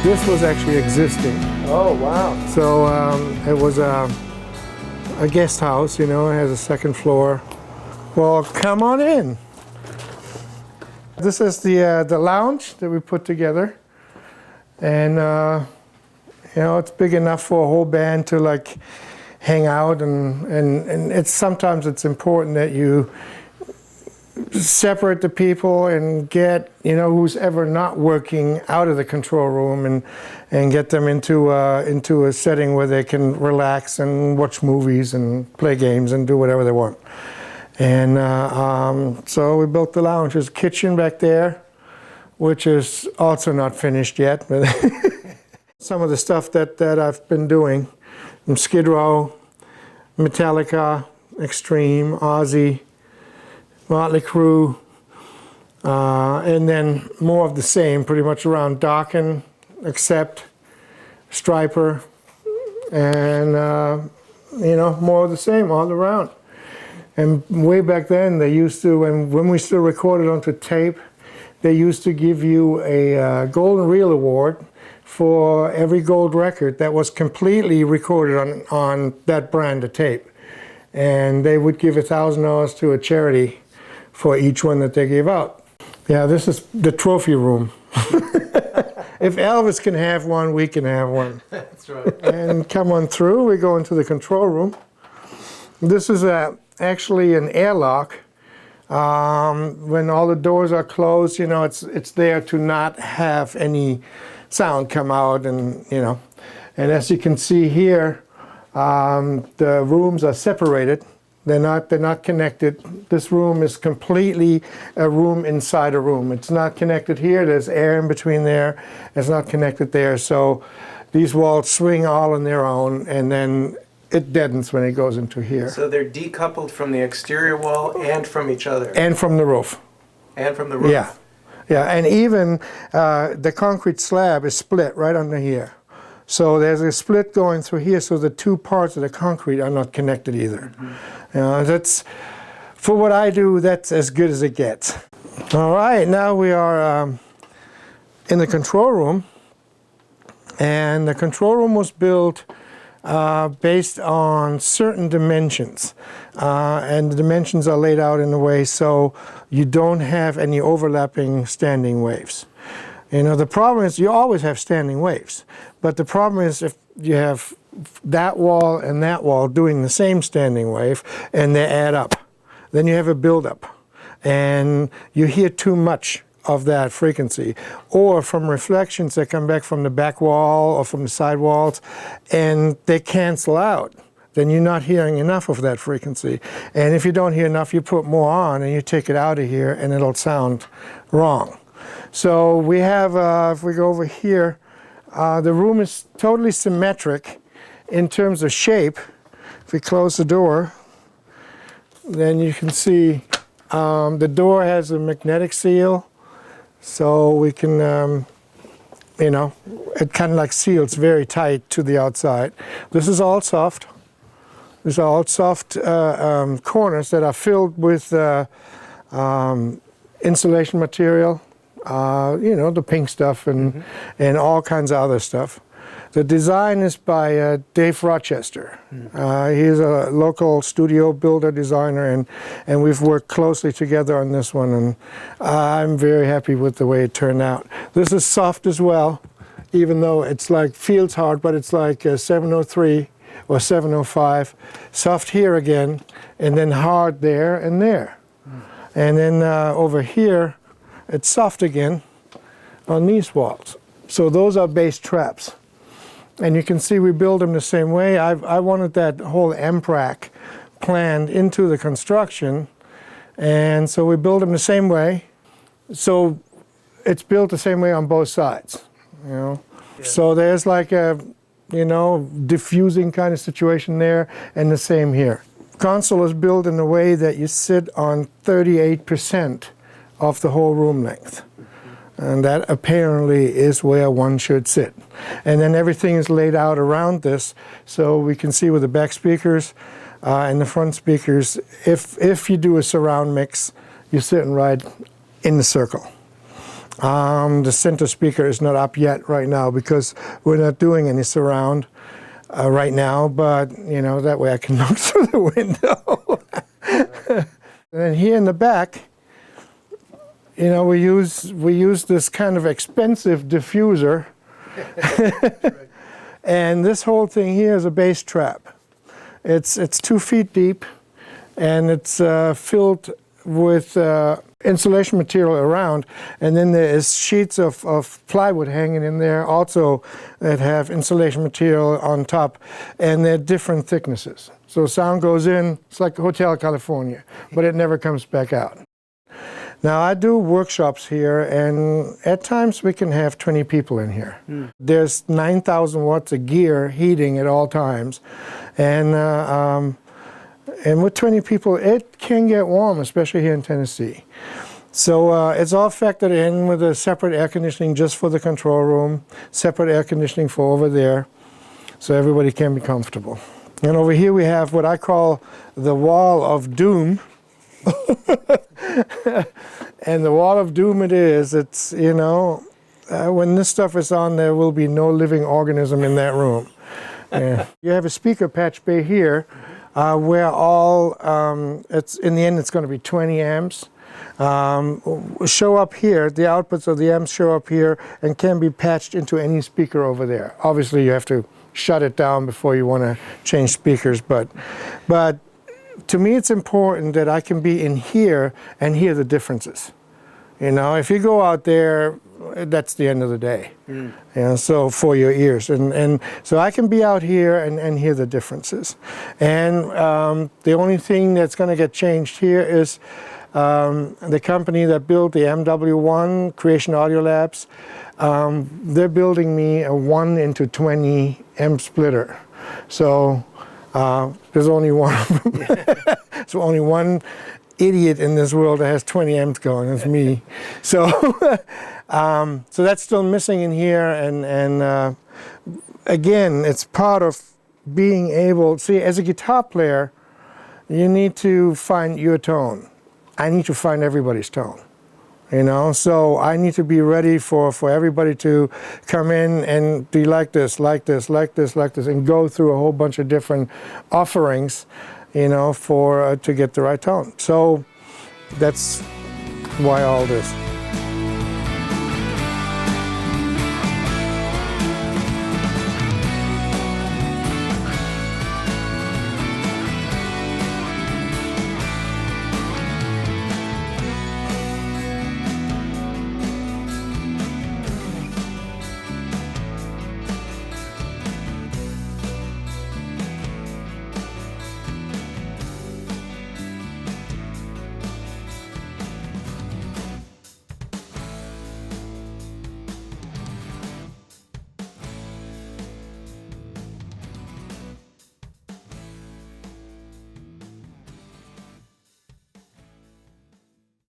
This was actually existing. Oh, wow. So it was a guest house, you know, it has a second floor. Well, come on in. This is the lounge that we put together. And, you know, it's big enough for a whole band to like hang out, and it's sometimes it's important that you separate the people and get, you know, who's ever not working out of the control room and get them into a setting where they can relax and watch movies and play games and do whatever they want. And so we built the lounge. There's a kitchen back there, which is also not finished yet. But some of the stuff that I've been doing, from Skid Row, Metallica, Extreme, Ozzy, Mötley Crüe, and then more of the same, pretty much around Dokken, Accept, Striper, and you know, more of the same all around. And way back then, they used to, when we still recorded onto tape, they used to give you a Golden Reel Award for every gold record that was completely recorded on that brand of tape. And they would give $1,000 to a charity for each one that they gave out. Yeah, this is the trophy room. If Elvis can have one, we can have one. That's right. And come on through, we go into the control room. This is actually an airlock. When all the doors are closed, you know, it's there to not have any sound come out, and you know. And as you can see here, the rooms are separated. They're not connected. This room is completely a room inside a room. It's not connected here. There's air in between there. It's not connected there. So these walls swing all on their own, and then it deadens when it goes into here. So they're decoupled from the exterior wall and from each other. And from the roof. And from the roof. Yeah. Yeah, and even the concrete slab is split right under here. So there's a split going through here, so the two parts of the concrete are not connected either. Mm-hmm. You know, that's, for what I do, that's as good as it gets. All right, now we are in the control room, and the control room was built based on certain dimensions, and the dimensions are laid out in a way so you don't have any overlapping standing waves. You know, the problem is you always have standing waves, but the problem is if you have that wall and that wall doing the same standing wave and they add up, then you have a buildup and you hear too much of that frequency, or from reflections that come back from the back wall or from the side walls, and they cancel out. Then you're not hearing enough of that frequency. And if you don't hear enough, you put more on and you take it out of here and it'll sound wrong. So we have, if we go over here, the room is totally symmetric in terms of shape. If we close the door, then you can see the door has a magnetic seal. So we can, you know, it kind of like seals very tight to the outside. This is all soft. These are all soft corners that are filled with insulation material, you know, the pink stuff and all kinds of other stuff. The design is by Dave Rochester. He's a local studio builder, designer, and we've worked closely together on this one, and I'm very happy with the way it turned out. This is soft as well, even though it's like, feels hard, but it's like a 703 or 705. Soft here again, and then hard there and there. And then over here, it's soft again on these walls. So those are bass traps. And you can see we build them the same way. I wanted that whole amp rack planned into the construction, and so we build them the same way. So it's built the same way on both sides, you know. Yeah. So there's like a, you know, diffusing kind of situation there, and the same here. Console is built in a way that you sit on 38% of the whole room length. And that apparently is where one should sit. And then everything is laid out around this, so we can see with the back speakers and the front speakers, if you do a surround mix, you're sitting right in the circle. The center speaker is not up yet right now because we're not doing any surround right now, but you know, that way I can look through the window. And then here in the back, you know, we use this kind of expensive diffuser. And this whole thing here is a bass trap. It's 2 feet deep, and it's filled with insulation material around, and then there is sheets of plywood hanging in there also that have insulation material on top, and they're different thicknesses. So sound goes in, it's like Hotel California, but it never comes back out. Now I do workshops here, and at times we can have 20 people in here. There's 9,000 watts of gear heating at all times, and with 20 people it can get warm, especially here in Tennessee. So it's all factored in with a separate air conditioning just for the control room, separate air conditioning for over there, so everybody can be comfortable. And over here we have what I call the wall of doom. And the wall of doom it is. It's, you know, when this stuff is on, there will be no living organism in that room. You have a speaker patch bay here where all, it's in the end it's going to be 20 amps. Show up here, the outputs of the amps show up here and can be patched into any speaker over there. Obviously you have to shut it down before you want to change speakers, but to me it's important that I can be in here and hear the differences. You know, if you go out there, that's the end of the day. You know, so for your ears, and so I can be out here and hear the differences. And the only thing that's going to get changed here is the company that built the MW1 Creation Audio Labs. They're building me a 1:20 amp splitter. So there's only one. There's only one idiot in this world that has 20 amps going. It's me. So, so that's still missing in here. And again, it's part of being able. See, as a guitar player, you need to find your tone. I need to find everybody's tone. You know, so I need to be ready for everybody to come in and be like this, like this, like this, like this, and go through a whole bunch of different offerings, you know, for to get the right tone. So that's why all this.